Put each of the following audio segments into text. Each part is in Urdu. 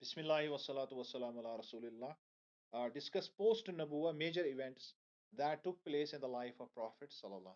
Bismillah wassalatu wassalamu ala Rasulillah. Discuss post Nabuwa major events that took place in the life of Prophet sallallahu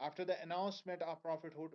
After the announcement of prophethood,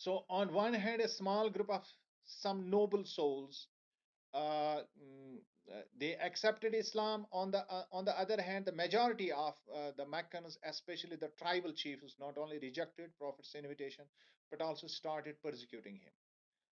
So, on one hand, a small group of some noble souls, they accepted Islam. On the other hand, the majority of the Meccans, especially the tribal chiefs, not only rejected Prophet's invitation but also started persecuting him.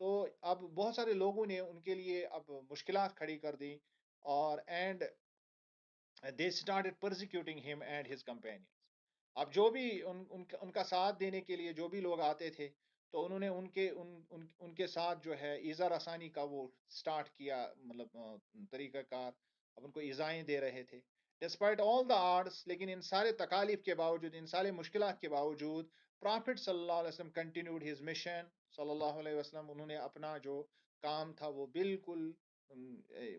تو اب بہت سارے لوگوں نے ان کے لیے اب مشکلات کھڑی کر دی، اور and they started persecuting him and his companions. اب جو بھی ان کا ساتھ دینے کے لیے جو بھی لوگ آتے تھے، تو انہوں نے ان کے ساتھ جو ہے ایزا رسانی کا وہ سٹارٹ کیا، مطلب طریقہ کار، اب ان کو ایزائیں دے رہے تھے ڈسپائٹ آل دا آرڈس. لیکن ان سارے تکالیف کے باوجود، ان سارے مشکلات کے باوجود، پرافٹ صلی اللہ علیہ وسلم کنٹینیوڈ ہز مشن صلی اللہ علیہ وسلم. انہوں نے اپنا جو کام تھا وہ بالکل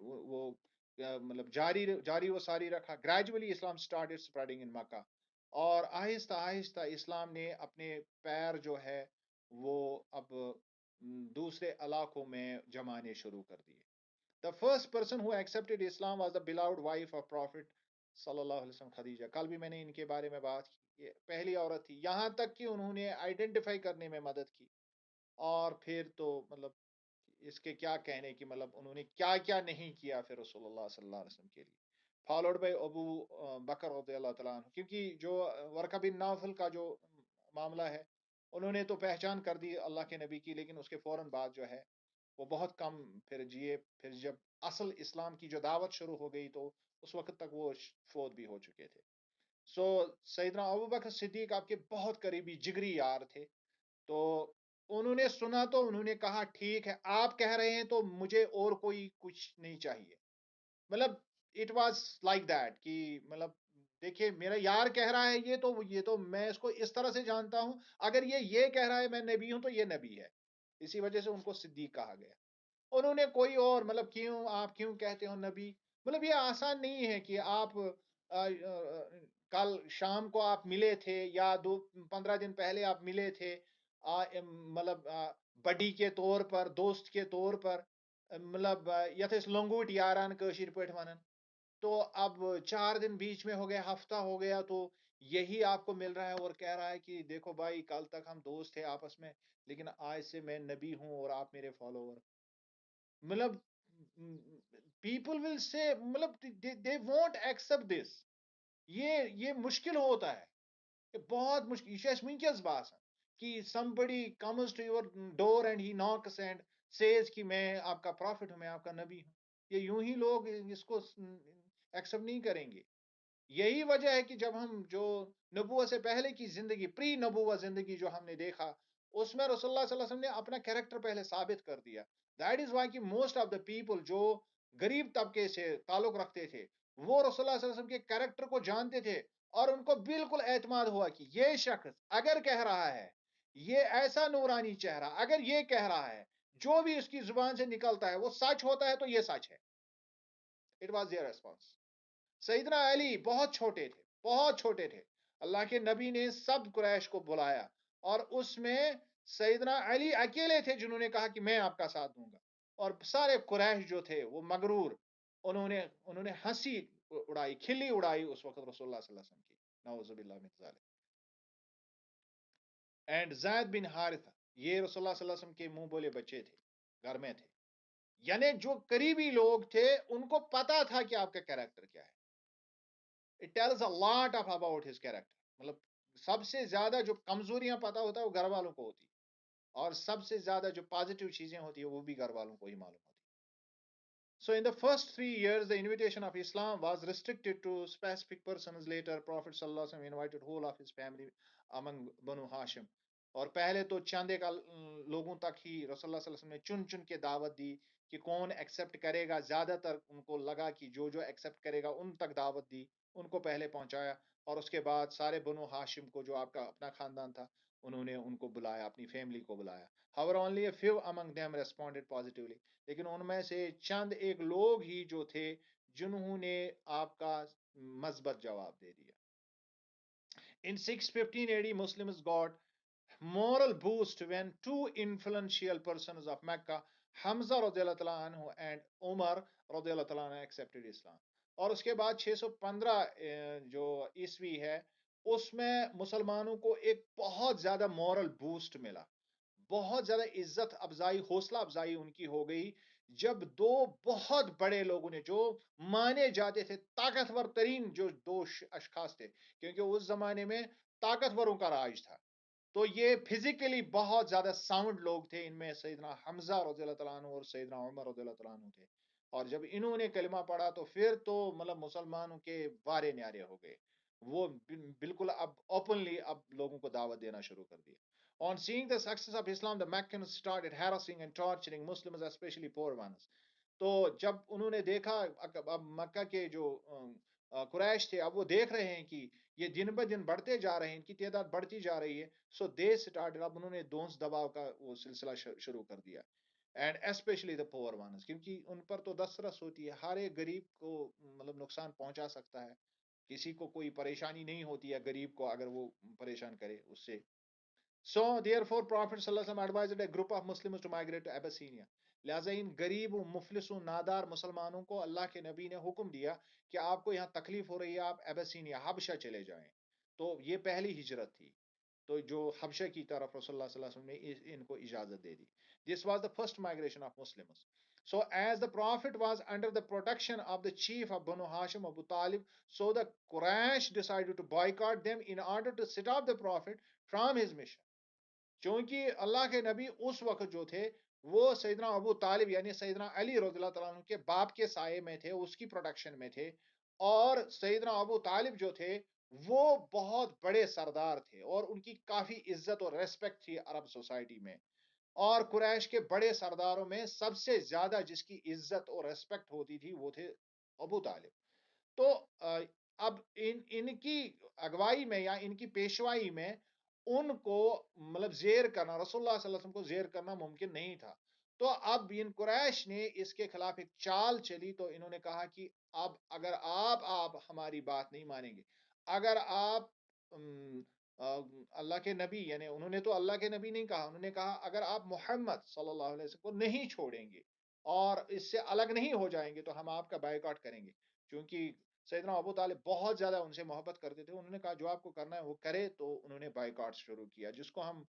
وہ مطلب جاری و ساری رکھا. گریجولی اسلام اسٹارٹڈ اسپریڈنگ ان مکہ، اور آہستہ آہستہ اسلام نے اپنے پیر جو ہے وہ اب دوسرے علاقوں میں جمانے شروع کر دیے. The first person who accepted Islam was the beloved wife of Prophet صلی اللہ علیہ وسلم، خدیجہ. کل بھی میں نے ان کے بارے میں بات کی، یہ پہلی عورت تھی، یہاں تک کہ انہوں نے آئیڈینٹیفائی کرنے میں مدد کی. اور پھر تو مطلب اس کے کیا کہنے کی، مطلب انہوں نے کیا کیا نہیں کیا پھر رسول اللہ صلی اللہ علیہ وسلم کے لیے. فالوڈ بائی ابو بکر رضی اللہ تعالیٰ عنہ، کیونکہ جو ورقہ بن نوفل کا جو معاملہ ہے، انہوں نے تو پہچان کر دی اللہ کے نبی کی، لیکن اس کے فوراً بعد جو ہے وہ بہت کم پھر جیے. پھر جب اصل اسلام کی جو دعوت شروع ہو گئی تو اس وقت تک وہ فوت بھی ہو چکے تھے. سو سیدنا ابو بکر صدیق آپ کے بہت قریبی جگری یار تھے. تو انہوں نے سنا تو انہوں نے کہا ٹھیک ہے، آپ کہہ رہے ہیں تو مجھے اور کوئی کچھ نہیں چاہیے. مطلب اٹ واز لائک دیٹ کہ مطلب دیکھیے میرا یار کہہ رہا ہے یہ تو میں اس کو اس طرح سے جانتا ہوں، اگر یہ کہہ رہا ہے میں نبی ہوں تو یہ نبی ہے. اسی وجہ سے ان کو صدیق کہا گیا. انہوں نے کوئی اور مطلب آپ کیوں کہتے ہو نبی، مطلب یہ آسان نہیں ہے کہ آپ کل شام کو آپ ملے تھے یا 15 دن پہلے آپ ملے تھے، مطلب بڈی کے طور پر، دوست کے طور پر، مطلب یتھ اس لنگوٹ یاران کشیر پٹ ونن. تو اب 4 دن بیچ میں ہو گیا، ہفتہ ہو گیا، تو یہی آپ کو مل رہا ہے اور کہہ رہا ہے کہ دیکھو بھائی کل تک ہم دوست تھے آپس میں، لیکن آج سے میں نبی ہوں اور آپ میرے فالوور. مطلب پیپل ول سے مطلب دے وونٹ ایکسپٹ دس. یہ مشکل ہوتا ہے، یہ بہت مشکل. یہ چھ ونکس باسان کہ somebody comes to your door and he knocks and says کہ میں آپ کا پروفٹ ہوں، میں آپ کا نبی ہوں. یہ یوں ہی لوگ اس کو ایکسپٹ نہیں کریں گے. یہی وجہ ہے کہ جب ہم جو نبوت سے پہلے کی زندگی، پری نبوت زندگی جو ہم نے دیکھا، اس میں رسول اللہ صلی اللہ علیہ وسلم نے اپنا کیریکٹر پہلے ثابت کر دیا. دیٹ از وائی کہ موسٹ آف دا پیپل جو غریب طبقے سے تعلق رکھتے تھے، وہ رسول اللہ صلی اللہ علیہ وسلم کے کیریکٹر کو جانتے تھے، اور ان کو بالکل اعتماد ہوا کہ یہ شخص اگر کہہ رہا ہے، یہ ایسا نورانی چہرہ اگر یہ کہہ رہا ہے، جو بھی اس کی زبان سے نکلتا ہے وہ سچ ہوتا ہے، تو یہ سچ ہے. It was there response. سیدنا علی بہت چھوٹے تھے، بہت چھوٹے تھے. اللہ کے نبی نے سب قریش کو بلایا، اور اس میں سیدنا علی اکیلے تھے جنہوں نے کہا کہ میں آپ کا ساتھ دوں گا. اور سارے قریش جو تھے وہ مغرور، انہوں نے ہنسی اڑائی، کھلی اڑائی اس وقت رسول اللہ صلی اللہ علیہ وسلم کی. نعوذ باللہ من ذالک. اینڈ زید بن حارثہ، یہ رسول اللہ صلی اللہ علیہ وسلم کے منہ بولے بچے تھے، گھر میں تھے. یعنی جو قریبی لوگ تھے ان کو پتا تھا کہ آپ کا کیریکٹر کیا ہے. It tells a lot of about his character. مطلب سب سے زیادہ جو کمزوریاں پتا ہوتا ہے وہ گھر والوں کو ہوتی، اور سب سے زیادہ جو پازیٹیو چیزیں ہوتی ہیں وہ بھی گھر والوں کو ہی معلوم ہوتی. So in the first 3 years, the invitation of Islam was restricted to specific persons. Later, Prophet sallallahu alaihi wasallam invited whole of his family among Banu Hashim. اور پہلے تو چند ایک لوگوں تک ہی رسول اللہ صلی اللہ علیہ وسلم نے چن چن کے دعوت دی کہ کون ایکسپٹ کرے گا. زیادہ تر ان کو لگا کہ جو ایکسپٹ کرے گا ان تک دعوت دی، ان کو پہلے پہنچایا. اور اس کے بعد سارے بنو ہاشم کو جو آپ کا اپنا خاندان تھا، انہوں نے ان کو بلایا، اپنی فیملی کو بلایا. However, only a few among them responded positively. لیکن ان میں سے چند ایک لوگ ہی جو تھے جنہوں نے آپ کا مثبت جواب دے دیا. In 615 AD, Muslims got moral boost when two influential persons of Mecca, Hamza radiallahu ta'ala anhu and Umar radiallahu ta'ala anhu, accepted Islam. اور اس کے بعد 615 جو عیسوی ہے اس میں مسلمانوں کو ایک بہت زیادہ مورل بوسٹ ملا، بہت زیادہ عزت افزائی، حوصلہ افزائی ان کی ہو گئی، جب دو بہت بڑے لوگوں نے، جو مانے جاتے تھے طاقتور ترین جو دو اشخاص تھے، کیونکہ اس زمانے میں طاقتوروں کا راج تھا. تو یہ فزیکلی بہت زیادہ ساؤنڈ لوگ تھے، ان میں سیدنا حمزہ رضی اللہ تعالیٰ عنہ اور سیدنا عمر رضی اللہ تعالیٰ عنہ تھے. اور جب انہوں نے کلمہ پڑھا تو پھر تو مطلب مسلمانوں کے وارے نیارے ہو گئے. وہ بالکل اب اوپنلی اب لوگوں کو دعوت دینا شروع کر دیا. On seeing the success of Islam, the Meccans started harassing and torturing Muslims, especially poor ones. تو جب انہوں نے دیکھا اب مکہ کے جو قریش تھے، اب وہ دیکھ رہے ہیں کہ یہ دن بہ دن بڑھتے جا رہے ہیں، ان کی تعداد بڑھتی جا رہی ہے. سو دے اسٹارٹڈ، اب انہوں نے دونس دباؤ کا وہ سلسلہ شروع کر دیا. اینڈ اسپیشلی دا پور وانس، کیونکہ ان پر تو دسترس ہوتی ہے، ہر ایک غریب کو مطلب نقصان پہنچا سکتا ہے. کسی کو کوئی پریشانی نہیں ہوتی ہے غریب کو اگر وہ پریشان کرے اس سے. So therefore Prophet صلی اللہ علیہ وسلم advised a group of Muslims to migrate to Abyssinia. لہٰذا ان غریب مفلس نادار مسلمانوں کو اللہ کے نبی نے حکم دیا کہ آپ کو یہاں تکلیف ہو رہی ہے، آپ ایبسینیا حبشہ چلے جائیں. تو یہ پہلی ہجرت تھی، تو جو حبشہ کی طرف رسول اللہ صلی اللہ علیہ وسلم نے ان کو اجازت دے دی. This was the first migration of Muslims. So as the Prophet was under the protection of the chief of Banu Hashim, Abu Talib, so the Quraysh decided to boycott them in order to stop the Prophet from his mission. چونکہ اللہ کے نبی اس وقت جو تھے وہ سیدنا ابو طالب یعنی سیدنا علی رضی اللہ تعالیٰ عنہ کے باپ کے سائے میں تھے، اس کی پروٹیکشن میں تھے. اور سیدنا ابو طالب جو تھے وہ بہت بڑے سردار تھے اور ان کی کافی عزت اور ریسپیکٹ تھی عرب سوسائٹی میں. اور قریش کے بڑے سرداروں میں سب سے زیادہ جس کی عزت اور ریسپیکٹ ہوتی تھی وہ تھے ابو طالب. تو اب ان کی اگوائی میں یا ان کی پیشوائی میں ان کو مطلب زیر کرنا، رسول اللہ صلی اللہ علیہ وسلم کو زیر کرنا ممکن نہیں تھا. تو اب ان قریش نے اس کے خلاف ایک چال چلی. تو انہوں نے کہا کہ اب اگر آپ ہماری بات نہیں مانیں گے، اگر آپ اللہ کے نبی، یعنی انہوں نے تو اللہ کے نبی نہیں کہا، انہوں نے کہا اگر آپ محمد صلی اللہ علیہ وسلم کو نہیں چھوڑیں گے اور اس سے الگ نہیں ہو جائیں گے تو ہم آپ کا بائیکاٹ کریں گے. چونکہ سیدنا ابو طالب بہت زیادہ ان سے محبت کرتے تھے، انہوں نے کہا جو آپ کو کرنا ہے وہ کرے. تو انہوں نے بائیکاٹ شروع کیا، جس کو ہم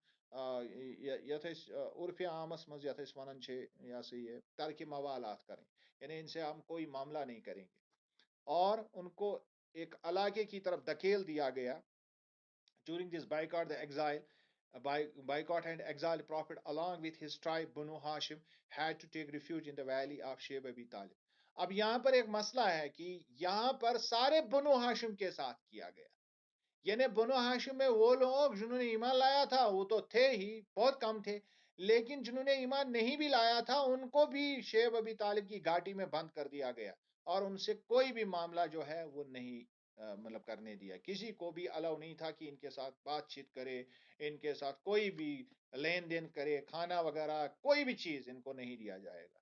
عرف عامس مز یتھس ونان یا سے یہ ترک موالات کریں، یعنی ان سے ہم کوئی معاملہ نہیں کریں گے. اور ان کو ایک علاقے کی طرف دھکیل دیا گیا. During this boycott, the exile, boycott and exile, Prophet, along with his tribe Banu Hashim, had to take refuge in the valley of Sheb Abi Talib. اب یہاں پر ایک مسئلہ ہے کہ یہاں پر سارے بنو ہاشم کے ساتھ کیا گیا. یعنی بنو ہاشم میں وہ لوگ جنہوں نے ایمان لایا تھا وہ تو تھے ہی، بہت کم تھے، لیکن جنہوں نے ایمان نہیں بھی لایا تھا ان کو بھی شیب ابی طالب کی گھاٹی میں بند کر دیا گیا اور ان سے کوئی بھی معاملہ جو ہے وہ نہیں مطلب کرنے دیا. کسی کو بھی الاؤ نہیں تھا کہ ان کے ساتھ بات چیت کرے، ان کے ساتھ کوئی بھی لین دین کرے، کھانا وغیرہ کوئی بھی چیز ان کو نہیں دیا جائے گا.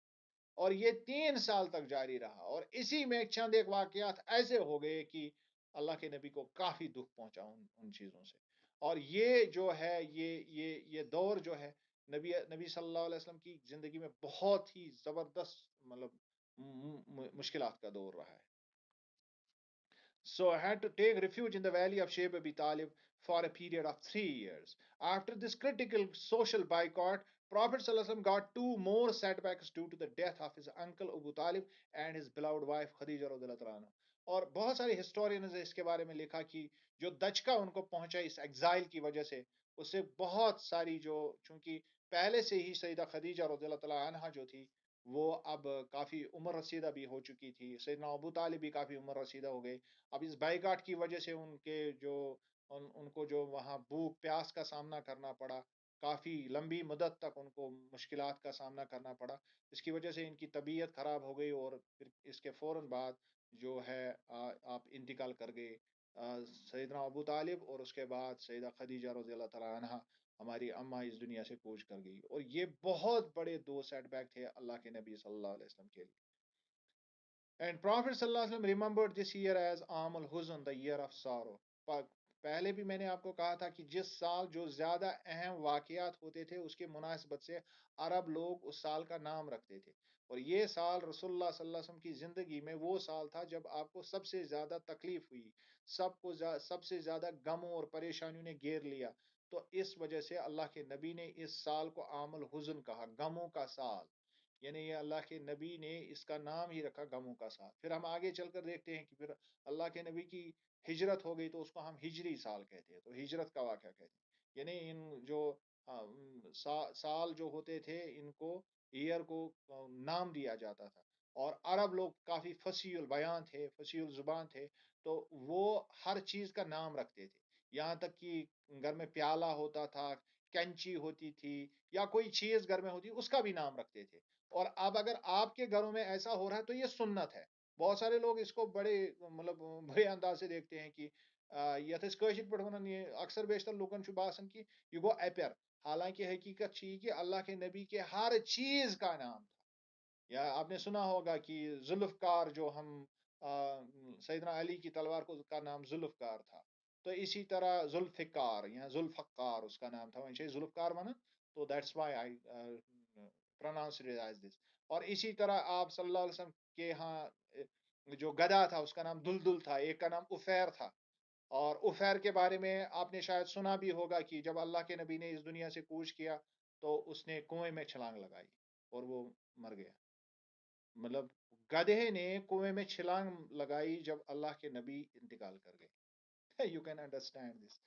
اور یہ 3 سال تک جاری رہا اور اسی میں چند ایک واقعات ایسے ہو گئے کہ اللہ کے نبی کو کافی دکھ پہنچا ان چیزوں سے. اور یہ جو ہے یہ دور جو ہے نبی صلی اللہ علیہ وسلم کی زندگی میں بہت ہی زبردست مطلب مشکلات کا دور رہا ہے. So I had to take refuge in the valley of Shaib Abi Talib for a period of 3 years. After this critical social boycott, Prophet ﷺ got 2 more setbacks due to the death of his uncle Abu Talib and his beloved wife Khadija رضی اللہ عنہ. اور بہت سارے ہسٹورینز نے اس کے بارے میں لکھا کہ جو دچکا ان کو پہنچا اس ایگزائل کی وجہ سے، اس سے بہت ساری جو چونکہ پہلے سے ہی سیدہ خدیجہ رضی اللہ عنہ جو تھی وہ اب کافی عمر رسیدہ بھی ہو چکی تھی، سیدنا ابو طالب بھی کافی عمر رسیدہ ہو گئے. اب اس بائیکاٹ کی وجہ سے ان کے جو ان کو جو وہاں بھوک پیاس کا سامنا کرنا پڑا، کافی لمبی مدت تک ان کو مشکلات کا سامنا کرنا پڑا. اس کی وجہ سے ان کی طبیعت خراب ہو گئی اور پھر اس کے فوراً بعد جو ہے آپ انتقال کر گئے سیدنا ابو طالب، اور اس کے بعد سیدہ خدیجہ رضی اللہ تعالیٰ عنہ ہماری اماں اس دنیا سے کوچ کر گئی. اور یہ بہت بڑے 2 سیٹ بیک تھے اللہ کے نبی صلی اللہ علیہ وسلم کے لیے. اینڈ پروفیٹ صلی اللہ علیہ وسلم ریممبرڈ دس ایئر ایز عام الحزن، دا ایئر آف سارو. پہلے بھی میں نے آپ کو کہا تھا کہ جس سال جو زیادہ اہم واقعات ہوتے تھے اس کے مناسبت سے عرب لوگ اس سال کا نام رکھتے تھے. اور یہ سال رسول اللہ صلی اللہ علیہ وسلم کی زندگی میں وہ سال تھا جب آپ کو سب سے زیادہ تکلیف ہوئی، سب سے زیادہ غموں اور پریشانیوں نے گھیر لیا. تو اس وجہ سے اللہ کے نبی نے اس سال کو عام الحزن کہا، غموں کا سال. یعنی یہ اللہ کے نبی نے اس کا نام ہی رکھا غموں کا سال. پھر ہم آگے چل کر دیکھتے ہیں کہ پھر اللہ کے نبی کی ہجرت ہو گئی تو اس کو ہم ہجری سال کہتے ہیں، تو ہجرت کا واقعہ کہتے ہیں. یعنی ان جو سال جو ہوتے تھے ان کو ایئر کو نام دیا جاتا تھا. اور عرب لوگ کافی فصیح البیان تھے، فصیح الزبان تھے، تو وہ ہر چیز کا نام رکھتے تھے. یہاں تک کہ گھر میں پیالہ ہوتا تھا، کینچی ہوتی تھی، یا کوئی چیز گھر میں ہوتی اس کا بھی نام رکھتے تھے. اور اب اگر آپ کے گھروں میں ایسا ہو رہا ہے تو یہ سنت ہے. بہت سارے لوگ اس کو بڑے مطلب بڑے انداز سے دیکھتے ہیں کہ یتھ أسۍ کٲشِرۍ پٲٹھۍ وَنان یہ اکثر بیشتر لوکن چھُ باسان کہ یہ گو اپیر. حالانکہ حقیقت چھ یہ کہ اللہ کے نبی کے ہر چیز کا نام تھا. یا آپ نے سنا ہوگا کہ ذوالفقار جو ہم سیدنا علی کی تلوار کو کا نام ذوالفقار تھا. تو اسی طرح ذوالفقار یا ذوالفقار اس کا نام تھا. وہیں ذوالفقار ونان تو that's why I pronounce it as this. اور اسی طرح آپ صلی اللہ علیہ وسلم کے ہاں جو گدا تھا اس کا نام دلدل تھا، ایک کا نام افیر تھا. اور افیر کے بارے میں آپ نے شاید سنا بھی ہوگا کہ جب اللہ کے نبی نے اس دنیا سے کوچ کیا تو اس نے کنویں میں چھلانگ لگائی اور وہ مر گیا. مطلب گدھے نے کنویں میں چھلانگ لگائی جب اللہ کے نبی انتقال کر گئے. You can understand this.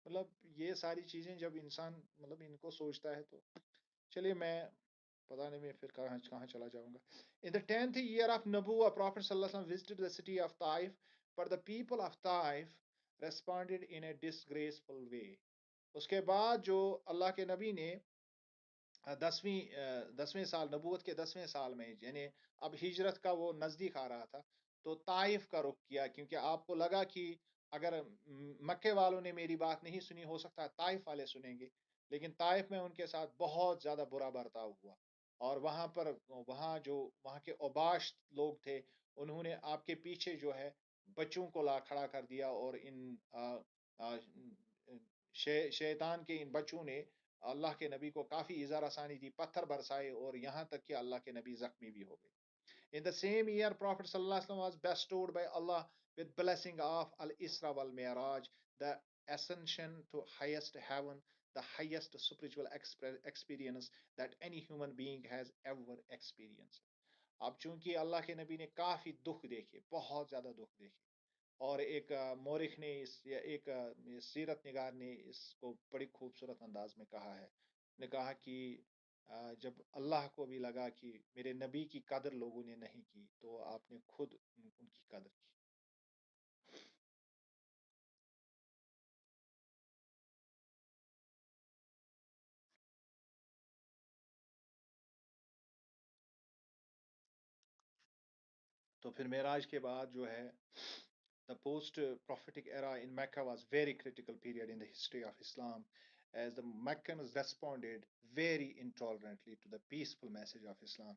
مطلب یہ ساری چیزیں جب انسان مطلب ان کو سوچتا ہے تو چلیے میں پتا نہیں میں پھر کہاں کہاں چلا جاؤں گا. In the 10th year of Nabuwa, Prophet sallallahu alaihi wasallam visited the city of Taif, but the people of Taif responded in a disgraceful way. اس کے بعد جو اللہ کے نبی نے 10ویں سال نبوت کے 10ویں سال میں یعنی اب ہجرت کا وہ نزدیک آ رہا تھا تو طائف کا رخ کیا، کیونکہ آپ کو لگا کہ اگر مکے والوں نے میری بات نہیں سنی ہو سکتا طائف والے سنیں گے. لیکن طائف میں ان کے ساتھ بہت زیادہ برا برتاؤ ہوا. اور وہاں پر وہاں کے اوباش لوگ تھے انہوں نے آپ کے پیچھے جو ہے بچوں کو لا کھڑا کر دیا اور ان شیطان کے ان بچوں نے اللہ کے نبی کو کافی ایزا رسانی دی، پتھر برسائے اور یہاں تک کہ اللہ کے نبی زخمی بھی ہو گئے. In the same year, Prophet sallallahu alaihi wasallam was bestowed by Allah with blessing of Al-Isra wal Mi'raj, the ascension to highest heaven, the highest spiritual experience that any human being has ever experienced. اب چونکہ اللہ کے نبی نے کافی دکھ دیکھے، بہت زیادہ دکھ دیکھے، اور ایک مورخ نے یا ایک سیرت نگار نے اس کو بڑی خوبصورت انداز میں کہا ہے. نے کہا کہ جب اللہ کو بھی لگا کہ میرے نبی کی قدر لوگوں نے نہیں کی تو آپ نے خود ان کی قدر کی. تو پھر معراج کے بعد جو ہے the post-prophetic era in Mecca was very critical period in the history of Islam, as the Meccans responded very intolerantly to the peaceful message of Islam.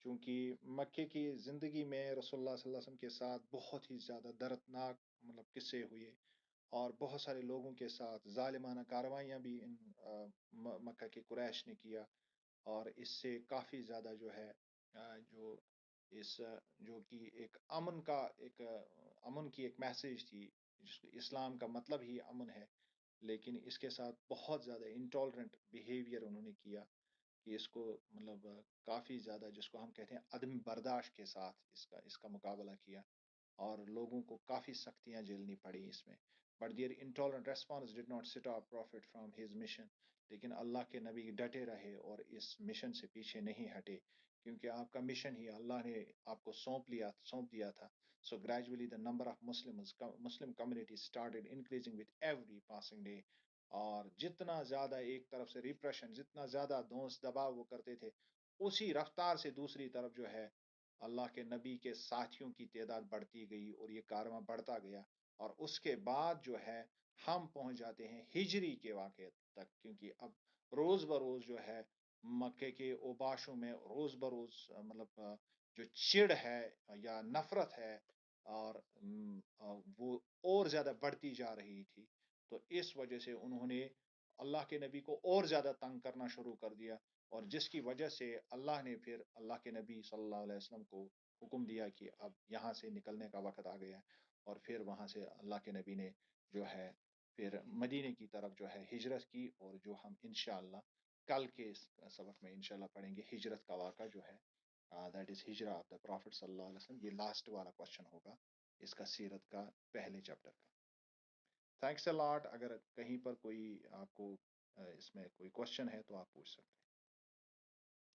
چونکہ مکے کی زندگی میں رسول اللہ صلی اللہ علیہ وسلم کے ساتھ بہت ہی زیادہ دردناک مطلب قصے ہوئے، اور بہت سارے لوگوں کے ساتھ ظالمانہ کارروائیاں بھی ان مکہ کے قریش نے کیا. اور اس سے کافی زیادہ جو ہے جو اس جو کہ ایک امن کا ایک امن کی ایک میسیج تھی. اسلام کا مطلب ہی امن ہے، لیکن اس کے ساتھ بہت زیادہ انٹالرنٹ بیہیویئر انہوں نے کیا کہ اس کو مطلب کافی زیادہ جس کو ہم کہتے ہیں عدم برداشت کے ساتھ اس کا مقابلہ کیا، اور لوگوں کو کافی سختیاں جھیلنی پڑی اس میں. But their intolerant response did not stop prophet from his mission. لیکن اللہ کے نبی ڈٹے رہے اور اس مشن سے پیچھے نہیں ہٹے، کیونکہ آپ کا مشن ہی اللہ نے آپ کو سونپ دیا تھا. So gradually the number of Muslim community started increasing with every passing day. اور جتنا زیادہ ایک طرف سے ریپریشن، جتنا زیادہ دونس دباؤ وہ کرتے تھے، اسی رفتار سے دوسری طرف جو ہے اللہ کے نبی کے ساتھیوں کی تعداد بڑھتی گئی اور یہ کارواں بڑھتا گیا. اور اس کے بعد جو ہے ہم پہنچ جاتے ہیں ہجری کے واقعے تک، کیونکہ اب روز بروز جو ہے مکے کے اوباشوں میں روز بروز مطلب جو چڑ ہے یا نفرت ہے اور وہ اور زیادہ بڑھتی جا رہی تھی. تو اس وجہ سے انہوں نے اللہ کے نبی کو اور زیادہ تنگ کرنا شروع کر دیا، اور جس کی وجہ سے اللہ نے پھر اللہ کے نبی صلی اللہ علیہ وسلم کو حکم دیا کہ اب یہاں سے نکلنے کا وقت آ گیا ہے. اور پھر وہاں سے اللہ کے نبی نے جو ہے پھر مدینے کی طرف جو ہے ہجرت کی، اور جو ہم انشاءاللہ کل کے سبق میں انشاءاللہ پڑھیں گے ہجرت کا واقعہ جو ہے دیٹ از ہجرا آف دا پرافٹ صلی اللہ علیہ وسلم. یہ لاسٹ والا کوشچن ہوگا اس کا سیرت کا پہلے چیپٹر کا. تھینکس اے لاٹ. اگر کہیں پر کوئی آپ کو اس میں کوئی کوشچن ہے تو آپ پوچھ سکتے ہیں.